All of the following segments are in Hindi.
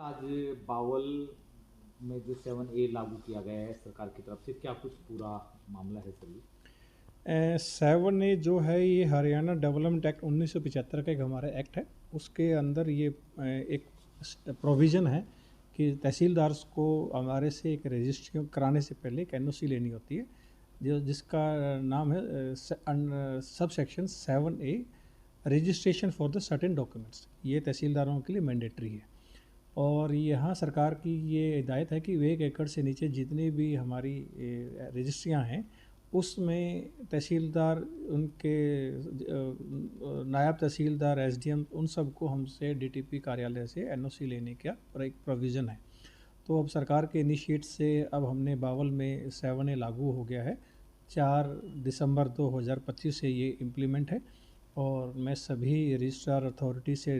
आज बावल में जो 7A लागू किया गया है सरकार की तरफ से, क्या कुछ पूरा मामला है सर ये? 7A जो है ये हरियाणा डेवलपमेंट एक्ट 1975 का एक हमारा एक्ट है। उसके अंदर ये एक प्रोविज़न है कि तहसीलदार को हमारे से एक रजिस्ट्री कराने से पहले एक एनओसी लेनी होती है, जो जिसका नाम है sub section 7A registration for the certain documents. ये तहसीलदारों के लिए मैंडेटरी है। और यहाँ सरकार की ये हिदायत है कि 1 एकड़ से नीचे जितनी भी हमारी रजिस्ट्रियाँ हैं उसमें तहसीलदार, उनके नायब तहसीलदार, एसडीएम, उन सबको हमसे डीटीपी कार्यालय से एनओसी लेने का एक प्रोविज़न है। तो अब सरकार के इनिशिएट से अब हमने बावल में 7A लागू हो गया है। 4 दिसंबर 2025 से ये इम्प्लीमेंट है। और मैं सभी रजिस्ट्रार अथॉरिटी से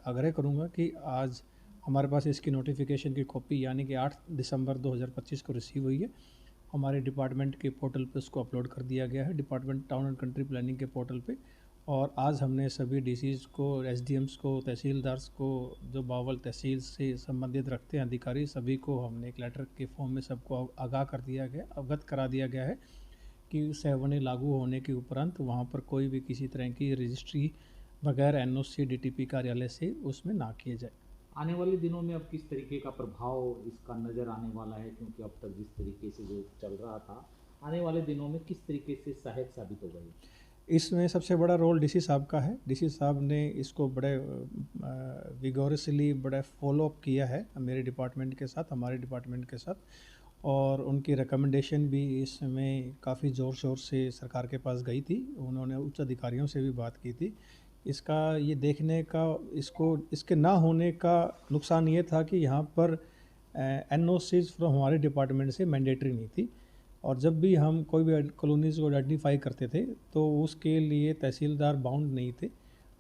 आग्रह करूँगा कि आज हमारे पास इसकी नोटिफिकेशन की कॉपी यानी कि 8 दिसंबर 2025 को रिसीव हुई है। हमारे डिपार्टमेंट के पोर्टल पे उसको अपलोड कर दिया गया है, department town and country planning के पोर्टल पे। और आज हमने सभी डीसीज को, एसडीएम्स को, तहसीलदार्स को, जो बावल तहसील से संबंधित रखते हैं अधिकारी, सभी को हमने एक लेटर के फॉर्म में सबको आगाह कर दिया गया, अवगत करा दिया गया है कि 7A लागू होने के उपरांत वहाँ पर कोई भी किसी तरह की रजिस्ट्री बगैर एनओसी डीटीपी कार्यालय से उसमें ना किए जाए। आने वाले दिनों में अब किस तरीके का प्रभाव इसका नज़र आने वाला है, क्योंकि अब तक जिस तरीके से जो चल रहा था, आने वाले दिनों में किस तरीके से सहायक साबित होगा ये? इसमें सबसे बड़ा रोल डीसी साहब का है। डीसी साहब ने इसको बड़े विगोरसली बड़ा फॉलो अप किया है मेरे डिपार्टमेंट के साथ, हमारे डिपार्टमेंट के साथ। और उनकी रिकमेंडेशन भी इसमें काफ़ी ज़ोर शोर से सरकार के पास गई थी। उन्होंने उच्च अधिकारियों से भी बात की थी। इसका ये देखने का, इसको इसके ना होने का नुकसान ये था कि यहाँ पर एनओसीज फ्रॉम हमारे डिपार्टमेंट से मैंडेटरी नहीं थी। और जब भी हम कोई भी कॉलोनीज़ को आइडेंटिफाई करते थे तो उसके लिए तहसीलदार बाउंड नहीं थे।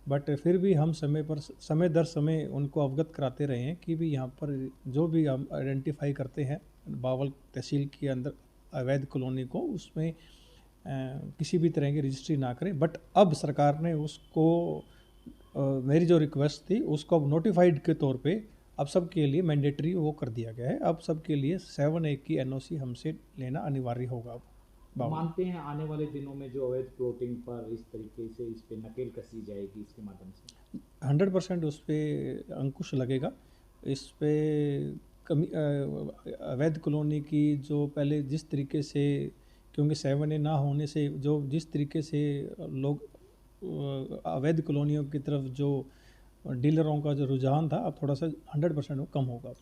बट फिर भी हम समय दर समय उनको अवगत कराते रहे हैं कि भी यहाँ पर जो भी हम आइडेंटिफाई करते हैं बावल तहसील के अंदर अवैध कॉलोनी को, उसमें किसी भी तरह की रजिस्ट्री ना करें। बट अब सरकार ने उसको मेरी जो रिक्वेस्ट थी उसको अब नोटिफाइड के तौर पे अब सब के लिए मैंडेटरी वो कर दिया गया है। अब सब के लिए 7A की एनओसी हमसे लेना अनिवार्य होगा अब बावल। मानते हैं आने वाले दिनों में जो अवैध प्लॉटिंग पर इस तरीके से इस पर नकेल कसी जाएगी इसके माध्यम से? 100% उस पर अंकुश लगेगा। इस पे कमी अवैध कॉलोनी की जो पहले जिस तरीके से, क्योंकि 7A ना होने से जो जिस तरीके से लोग अवैध कॉलोनियों की तरफ जो डीलरों का जो रुझान था, अब थोड़ा सा 100% वो कम होगा।